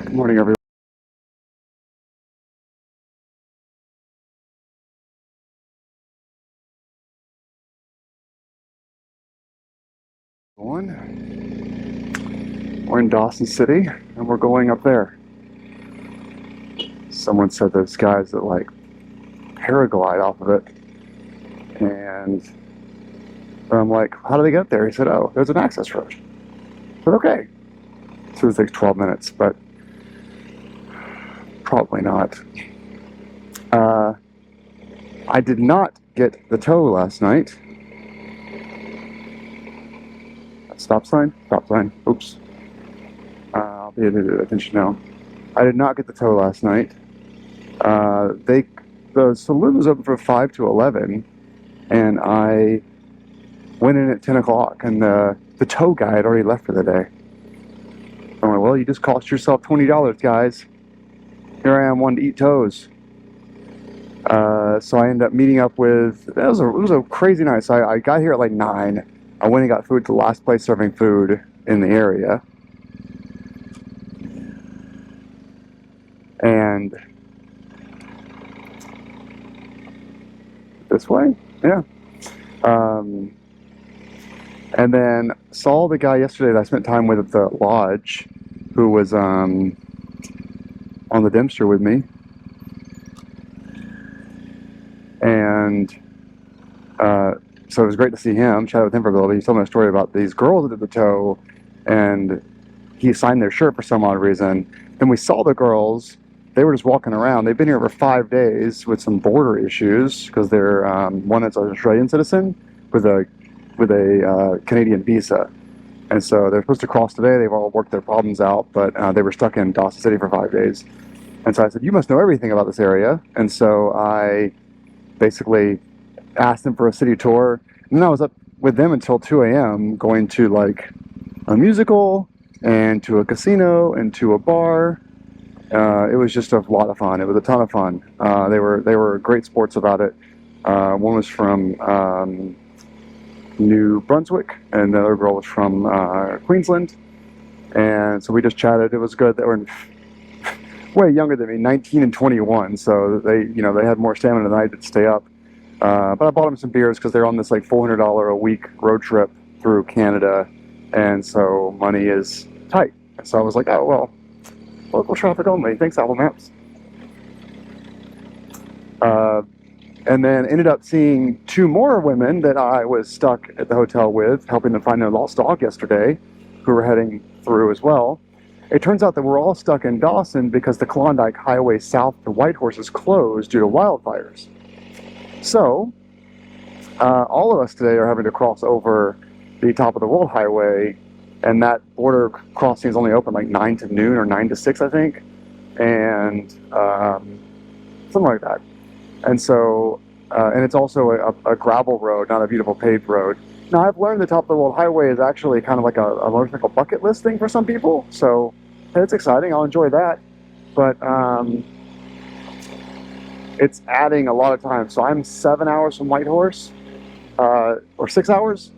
Good morning, everyone. We're in Dawson City, and we're going up there. Someone said those guys that like paraglide off of it, and I'm like, how do they get there? He said, oh, there's an access road. I said, okay. So it takes 12 minutes, but probably not. I did not get the tow last night. Stop sign? Stop sign. Oops. I'll be able to attention now. I did not get the tow last night. The saloon was open from 5 to 11, and I went in at 10 o'clock, and the tow guy had already left for the day. I'm like, well, you just cost yourself $20, guys. Here I am wanting to eat toes. So I ended up meeting up with, it was a crazy night. So I got here at like 9. I went and got food at the last place serving food in the area. And this way? Yeah. And then saw the guy yesterday that I spent time with at the lodge, who was on the Dempster with me. And so it was great to see him, chatted with him for a little bit. He told me a story about these girls that did the tow, and he signed their shirt for some odd reason. Then we saw the girls. They were just walking around. They've been here for 5 days with some border issues because they're one is an Australian citizen with a Canadian visa, and so they're supposed to cross today. They've all worked their problems out, but they were stuck in Dawson City for 5 days. And so I said, "You must know everything about this area." And so I basically asked them for a city tour, and then I was up with them until 2 a.m. going to like a musical and to a casino and to a bar. It was just a lot of fun. It was a ton of fun. They were great sports about it. One was from New Brunswick, and the other girl was from Queensland. And so we just chatted. It was good. They were way younger than me, 19 and 21. So they had more stamina than I did to stay up. But I bought them some beers because they're on this like $400 a week road trip through Canada, and so money is tight. So I was like, oh well, local traffic only. Thanks, Apple Maps. And then ended up seeing 2 more women that I was stuck at the hotel with, helping them find their lost dog yesterday, who were heading through as well. It turns out that we're all stuck in Dawson because the Klondike Highway south to Whitehorse is closed due to wildfires. So, all of us today are having to cross over the top of the World Highway, and that border crossing is only open like 9 to noon or 9 to 6, I think, and something like that. And so, and it's also a gravel road, not a beautiful paved road. Now, I've learned the top of the World Highway is actually kind of like a motorcycle bucket list thing for some people, so it's exciting. I'll enjoy that. But it's adding a lot of time. So I'm 7 hours from Whitehorse, or 6 hours,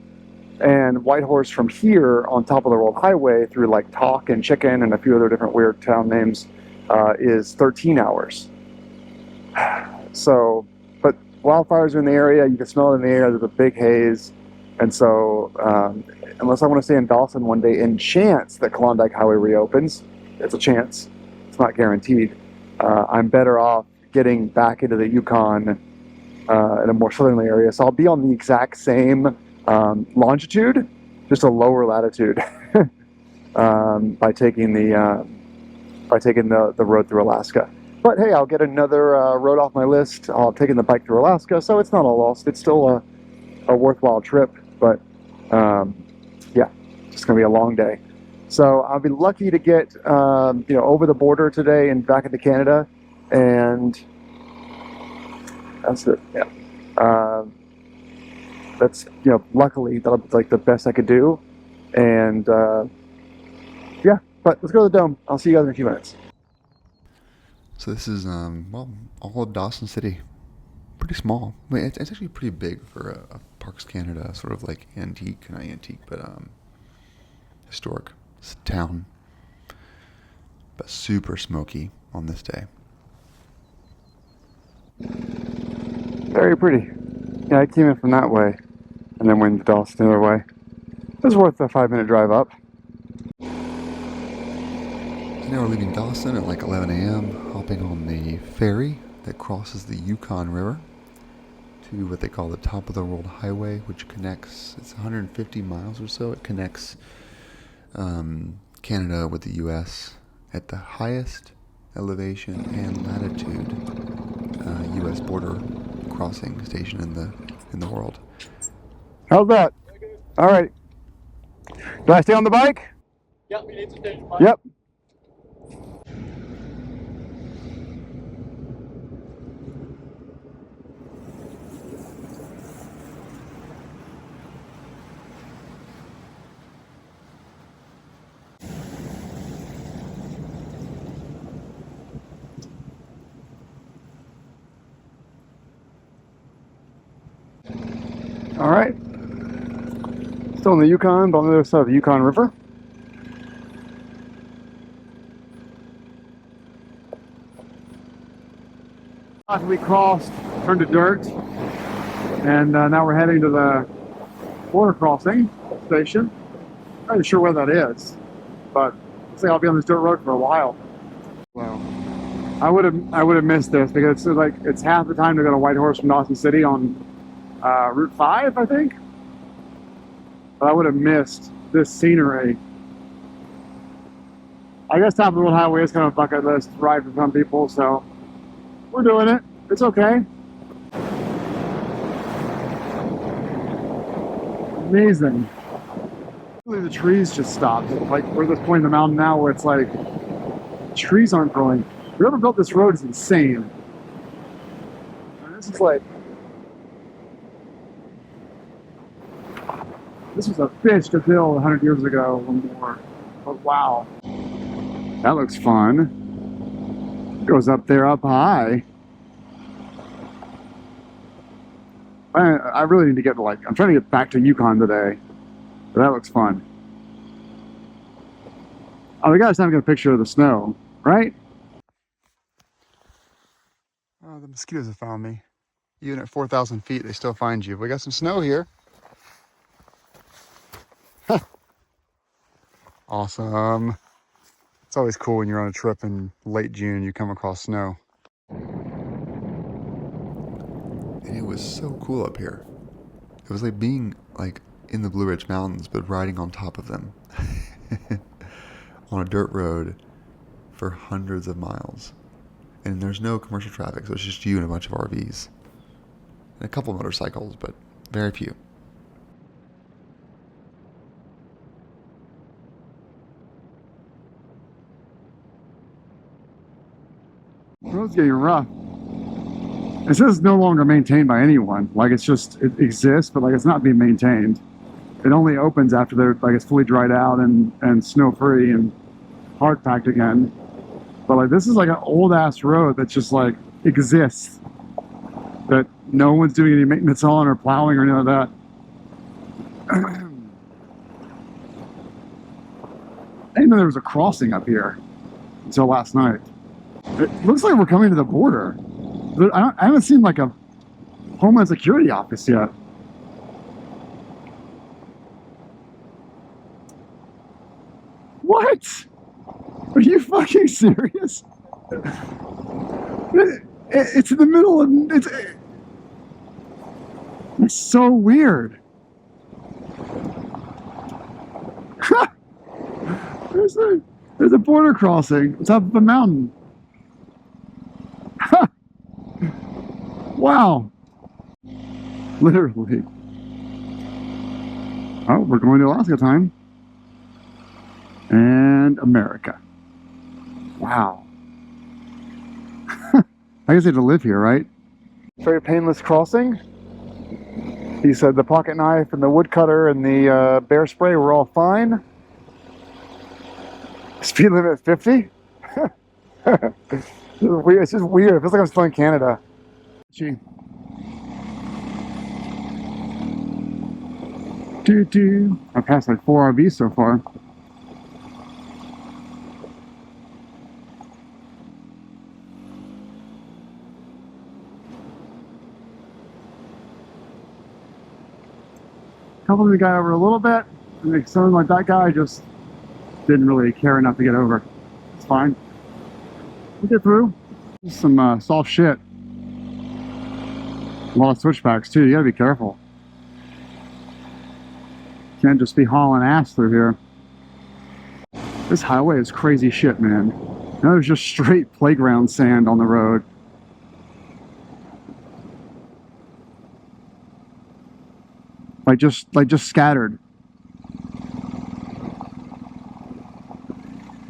and Whitehorse from here on top of the World Highway through like Talk and Chicken and a few other different weird town names is 13 hours. So, but wildfires are in the area. You can smell it in the air. There's a big haze. And so, unless I want to stay in Dawson one day in chance that Klondike Highway reopens, it's a chance. It's not guaranteed. I'm better off getting back into the Yukon in a more southerly area. So I'll be on the exact same longitude, just a lower latitude by taking the road through Alaska. But hey, I'll get another road off my list. I'll have taken the bike through Alaska, so it's not all lost. It's still a worthwhile trip, but yeah, it's gonna be a long day. So I'll be lucky to get over the border today and back into Canada, and that's it. Yeah, that's luckily that's like the best I could do, and yeah. But let's go to the dome. I'll see you guys in a few minutes. So this is all of Dawson City. Pretty small. I mean, it's actually pretty big for a Parks Canada sort of like antique, not antique, but historic town. but super smoky on this day. Very pretty. Yeah, I came in from that way and then went to Dawson the other way. It was worth a 5-minute drive up. So now we're leaving Dawson at like 11 a.m., hopping on the ferry that crosses the Yukon River to what they call the Top of the World Highway, which connects, it's 150 miles or so. It connects Canada with the U.S. at the highest elevation and latitude U.S. border crossing station in the world. How's that? All right. Do I stay on the bike? Yep, we need to stay on the bike. Yep. All right. Still in the Yukon, but on the other side of the Yukon River. After we crossed, turned to dirt, and now we're heading to the border crossing station. Not really sure where that is, but looks like I'll be on this dirt road for a while. Wow. I would have missed this because it's half the time to go to Whitehorse from Dawson City on Route 5, I think. But I would have missed this scenery. I guess Top of the World Highway is kind of a bucket list ride for some people, so we're doing it. It's okay. Amazing. The trees just stopped. Like, we're at this point in the mountain now where it's like trees aren't growing. Whoever built this road is insane. And this is like, this was a fish to build 100 years ago or more. But wow. That looks fun. Goes up there up high. I really need to get to I'm trying to get back to Yukon today. But that looks fun. Oh, we got time to get a picture of the snow, right? Oh, the mosquitoes have found me. Even at 4,000 feet, they still find you. We got some snow here. Awesome. It's always cool when you're on a trip in late June, you come across snow. And it was so cool up here. It was like being like in the Blue Ridge Mountains, but riding on top of them on a dirt road for hundreds of miles. And there's no commercial traffic, so it's just you and a bunch of RVs. And a couple motorcycles, but very few. The road's getting rough. This is no longer maintained by anyone. Like, it exists, but like it's not being maintained. It only opens after it's fully dried out and snow free and hard packed again. But like, this is like an old ass road that just like exists, that no one's doing any maintenance on or plowing or any of that. I didn't know there was a crossing up here until last night. It looks like we're coming to the border. I haven't seen like a Homeland Security office yet. What? Are you fucking serious? It's in the middle of it's so weird. There's a border crossing on top of a mountain. Wow. Literally. Oh, we're going to Alaska time. And America. Wow. I guess they have to live here, right? Very painless crossing. He said the pocket knife and the woodcutter and the bear spray were all fine. Speed limit 50? It's just weird. It feels like I'm still in Canada. Gee. I've passed like 4 RVs so far. helping the guy over a little bit, and it sounded like that guy just didn't really care enough to get over. It's fine. We'll get through. Just some soft shit. A lot of switchbacks too. You gotta be careful. Can't just be hauling ass through here. This highway is crazy shit, man. Now there's just straight playground sand on the road. Like just scattered.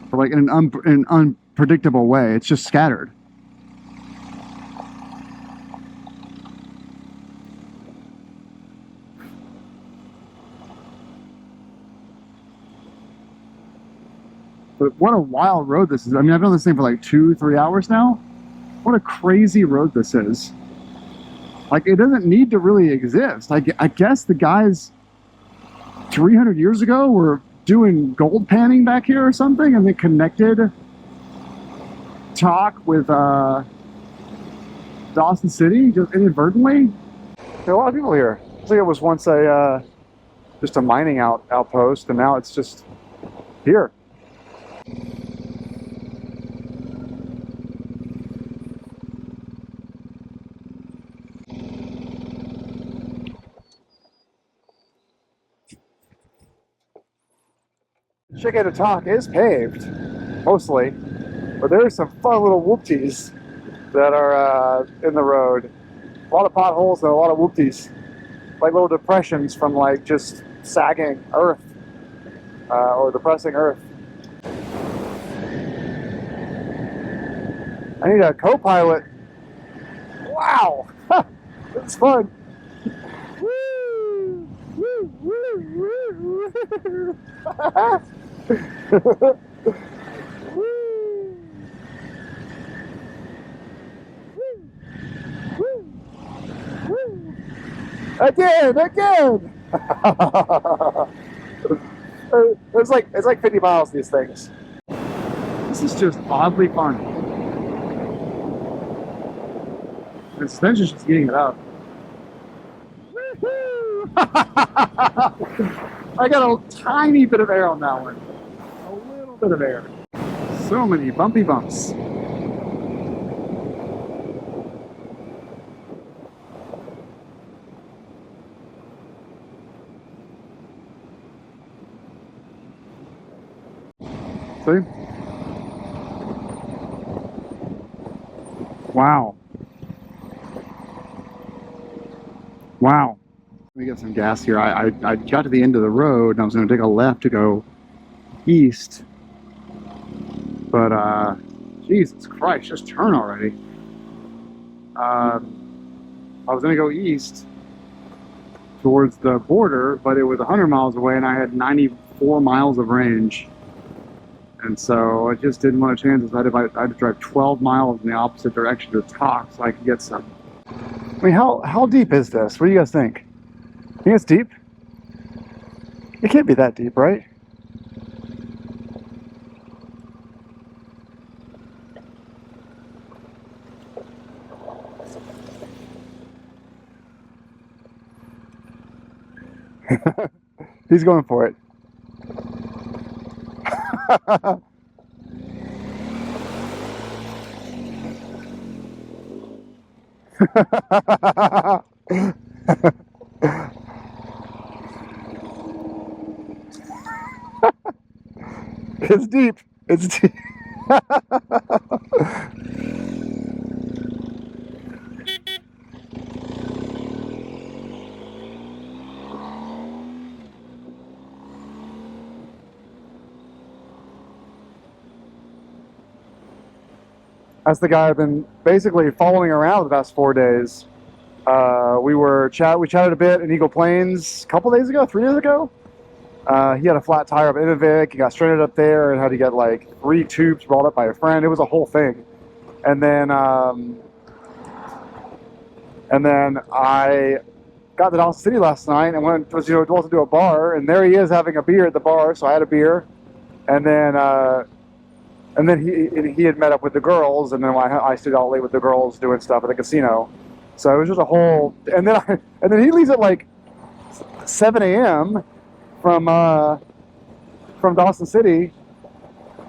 But like in an unpredictable way. It's just scattered. But what a wild road this is. I mean, I've been on this thing for like 2-3 hours now. What a crazy road this is. Like, it doesn't need to really exist. I guess the guys 300 years ago were doing gold panning back here or something, and they connected talk with Dawson City just inadvertently. There are a lot of people here. I think it was once just a mining outpost, and now it's just here. Talk is paved, mostly, but there's some fun little whoopties that are in the road. A lot of potholes and a lot of whoopties, like little depressions from like just sagging earth or depressing earth. I need a co-pilot. Wow, it's fun. Woo! Woo! Woo! Woo! Again! It's like 50 miles, these things. This is just oddly fun. The suspension's just getting it up. I got a tiny bit of air on that one. A little bit of air. So many bumpy bumps. See? Wow. Wow. Let me get some gas here. I got to the end of the road and I was going to take a left to go east. But, Jesus Christ, just turn already. I was going to go east towards the border, but it was 100 miles away and I had 94 miles of range. And so I just didn't want to chance it. I had to drive 12 miles in the opposite direction to talk so I could get some. I mean, how deep is this? What do you guys think? Think it's deep? It can't be that deep, right? He's going for it. It's deep. It's deep. That's the guy I've been basically following around the past 4 days. We chatted a bit in Eagle Plains a couple days ago, 3 days ago. He had a flat tire up in Inuvik. He got stranded up there and had to get like 3 tubes brought up by a friend. It was a whole thing. And then I got to Dawson City last night and went to a bar, and there he is having a beer at the bar. So I had a beer, and then he had met up with the girls, and then I stayed out late with the girls doing stuff at the casino. So it was just a whole, and then he leaves at like 7 a.m. From Dawson City.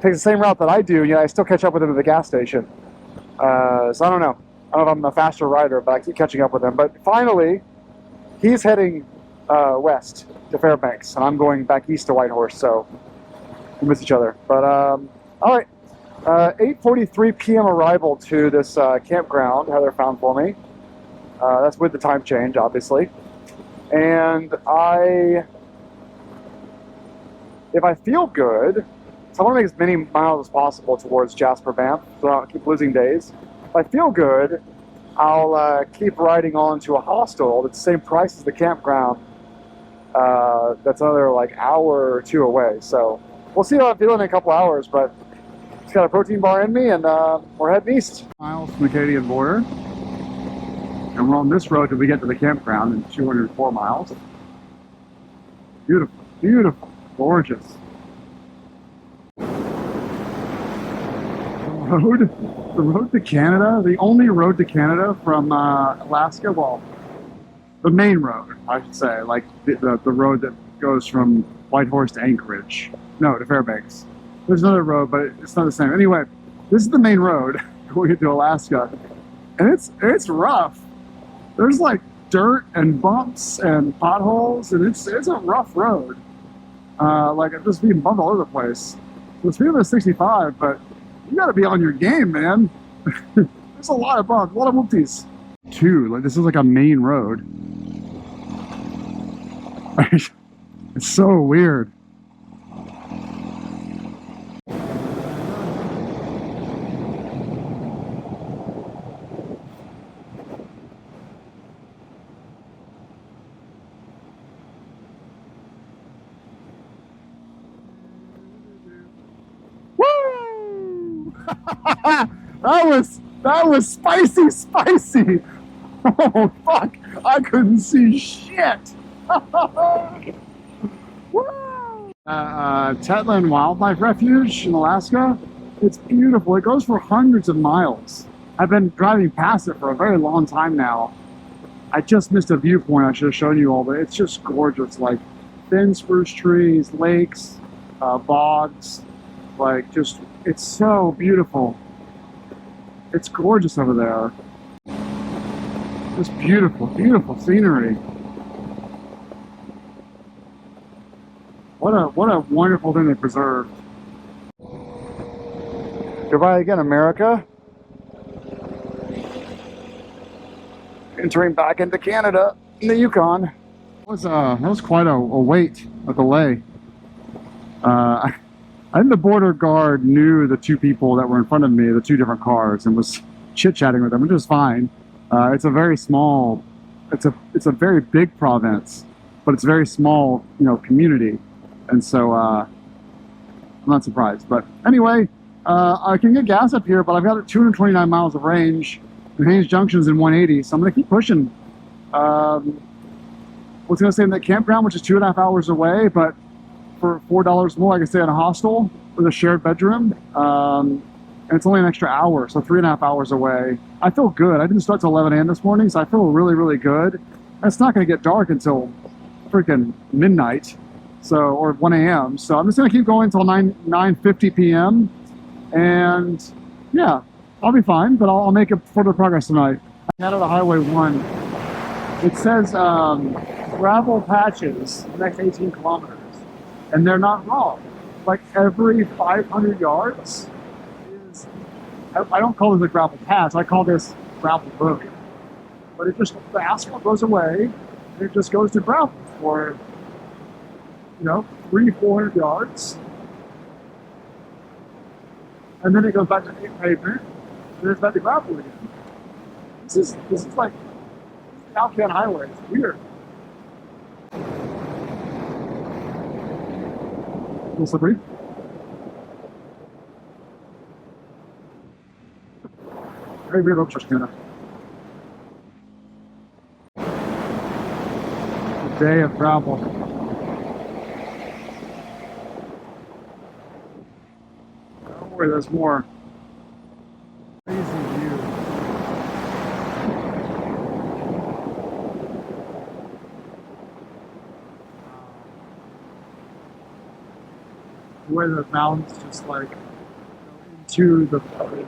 Takes the same route that I do, I still catch up with him at the gas station. So I don't know. I don't know if I'm a faster rider, but I keep catching up with him. But finally, he's heading west to Fairbanks, and I'm going back east to Whitehorse, so we miss each other. But all right, 8:43 p.m. arrival to this campground Heather found for me. That's with the time change, obviously. And if I feel good, so I want to make as many miles as possible towards Jasper Banff, so I don't keep losing days. If I feel good, I'll keep riding on to a hostel that's the same price as the campground. That's another like hour or two away. So we'll see how I'm feeling in a couple hours, but it's got a protein bar in me, and we're heading east. Miles from the Canadian border. And we're on this road till we get to the campground in 204 miles. Beautiful, beautiful, gorgeous. The road to Canada, the only road to Canada from Alaska, well, the main road, I should say, like the road that goes from Whitehorse to Anchorage. No, to Fairbanks. There's another road, but it's not the same. Anyway, this is the main road going into Alaska, and it's rough. There's like dirt and bumps and potholes, and it's a rough road. Like I'm just being bumped all over the place. The speed limit is 65, but you got to be on your game, man. There's a lot of bumps, a lot of whoopties. Like this is like a main road. It's so weird. Woo! that was spicy. Oh fuck! I couldn't see shit. Woo! Tetland Wildlife Refuge in Alaska. It's beautiful. It goes for hundreds of miles. I've been driving past it for a very long time now. I just missed a viewpoint I should have shown you all, but it's just gorgeous. Like thin spruce trees, lakes, bogs. Like just, it's so beautiful. It's gorgeous over there. Just beautiful, beautiful scenery. What a wonderful thing they preserved. Goodbye again, America. Entering back into Canada in the Yukon. That was quite a wait, a delay. I think the border guard knew the two people that were in front of me, the two different cars, and was chit-chatting with them, which is fine. It's a very small, it's a very big province, but it's a very small, community, and so I'm not surprised. But anyway, I can get gas up here, but I've got 229 miles of range, and Haines Junction's in 180, so I'm gonna keep pushing. Was gonna stay in that campground, which is 2.5 hours away, but for $4 more, I can stay in a hostel with a shared bedroom. And it's only an extra hour, so 3.5 hours away. I feel good. I didn't start till 11 a.m. this morning, so I feel really, really good. And it's not going to get dark until freaking midnight, or 1 a.m. So I'm just going to keep going until 9:50 p.m. And yeah, I'll be fine, but I'll make further progress tonight. Canada Highway 1. It says gravel patches the next 18 kilometers, and they're not wrong. Like every 500 yards. I don't call this a gravel patch, I call this gravel road. But the asphalt goes away, and it just goes to gravel for, 300-400 yards. And then it goes back to pavement, and then it's back to gravel again. This is like the Alaskan highway, it's weird. A little slippery. Very weird road Canada. The day of gravel. Don't worry, there's more. Crazy view. the way the mountains just like go into the forest.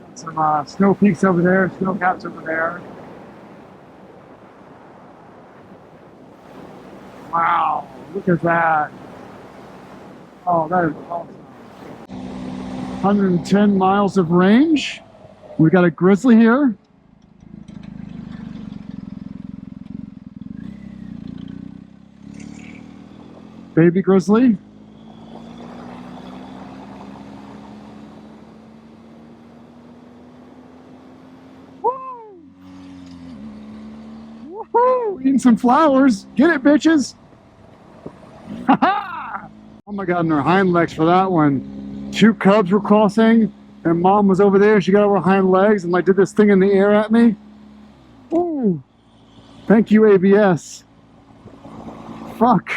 Got some snow peaks over there, snow caps over there. Wow, look at that. Oh, that is awesome. 110 miles of range. We got a grizzly here. Baby grizzly. Woo! Woohoo! Eating some flowers. Get it, bitches. Ha ha! Oh my god, and her hind legs for that one. Two cubs were crossing, and mom was over there. She got over her hind legs and like did this thing in the air at me. Ooh. Thank you, ABS. Fuck.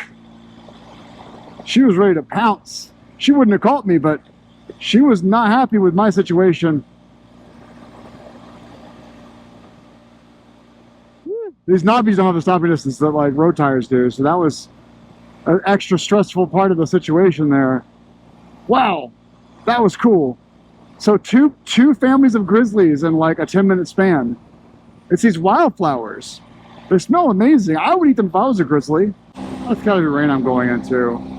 She was ready to pounce. She wouldn't have caught me, but she was not happy with my situation. These knobbies don't have the stopping distance that like road tires do, so that was an extra stressful part of the situation there. Wow, that was cool. So two families of grizzlies in like a 10-minute span. It's these wildflowers. They smell amazing. I would eat them if I was a grizzly. That's gotta be rain I'm going into.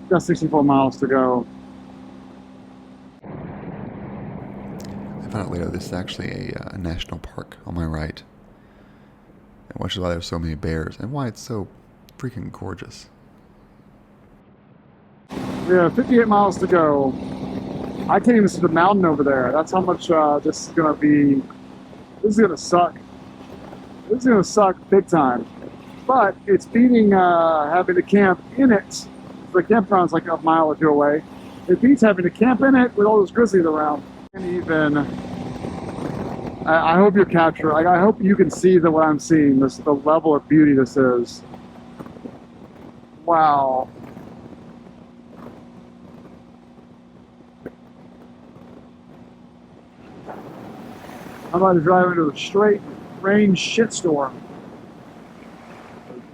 Got 64 miles to go. I found out later this is actually a national park on my right, which is why there's so many bears and why it's so freaking gorgeous. We have 58 miles to go. I can't even see the mountain over there. That's how much this is gonna be. This is gonna suck. This is gonna suck big time. But it's beating having to camp in it. The campground's like a mile or two away. It beats having to camp in it with all those grizzlies around. And even, I hope you're captured. Like, I hope you can see what I'm seeing. The level of beauty this is. Wow. I'm about to drive into a straight range shitstorm.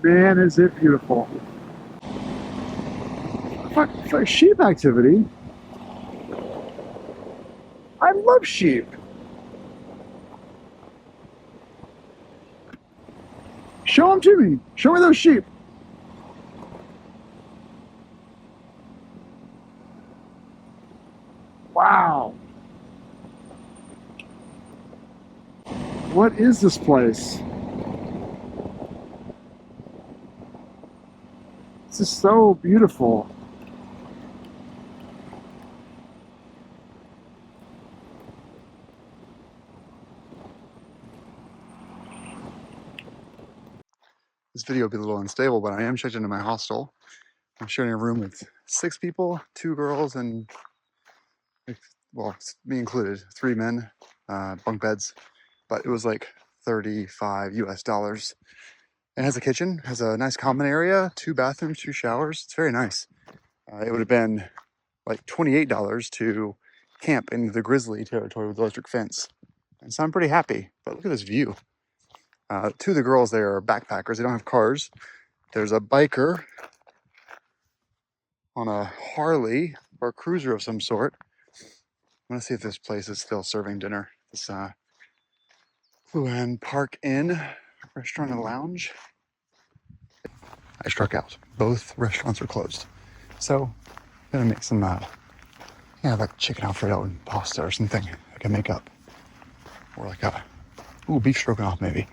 Man, is it beautiful. It's like sheep activity. I love sheep. Show them to me. Show me those sheep. Wow. What is this place? This is so beautiful. This video will be a little unstable, but I am checked into my hostel. I'm sharing a room with 6 people, 2 girls, and, well, me included, 3 men, bunk beds. But it was like $35 US. It has a kitchen, has a nice common area, 2 bathrooms, 2 showers. It's very nice. It would have been like $28 to camp in the grizzly territory with the electric fence. And so I'm pretty happy. But look at this view. 2 of the girls there are backpackers. They don't have cars. There's a biker on a Harley or a cruiser of some sort. I'm gonna see if this place is still serving dinner. This Luan Park Inn restaurant and lounge. I struck out. Both restaurants are closed. So I'm gonna make some like chicken Alfredo and pasta or something I can make up. Or like a beef stroganoff maybe.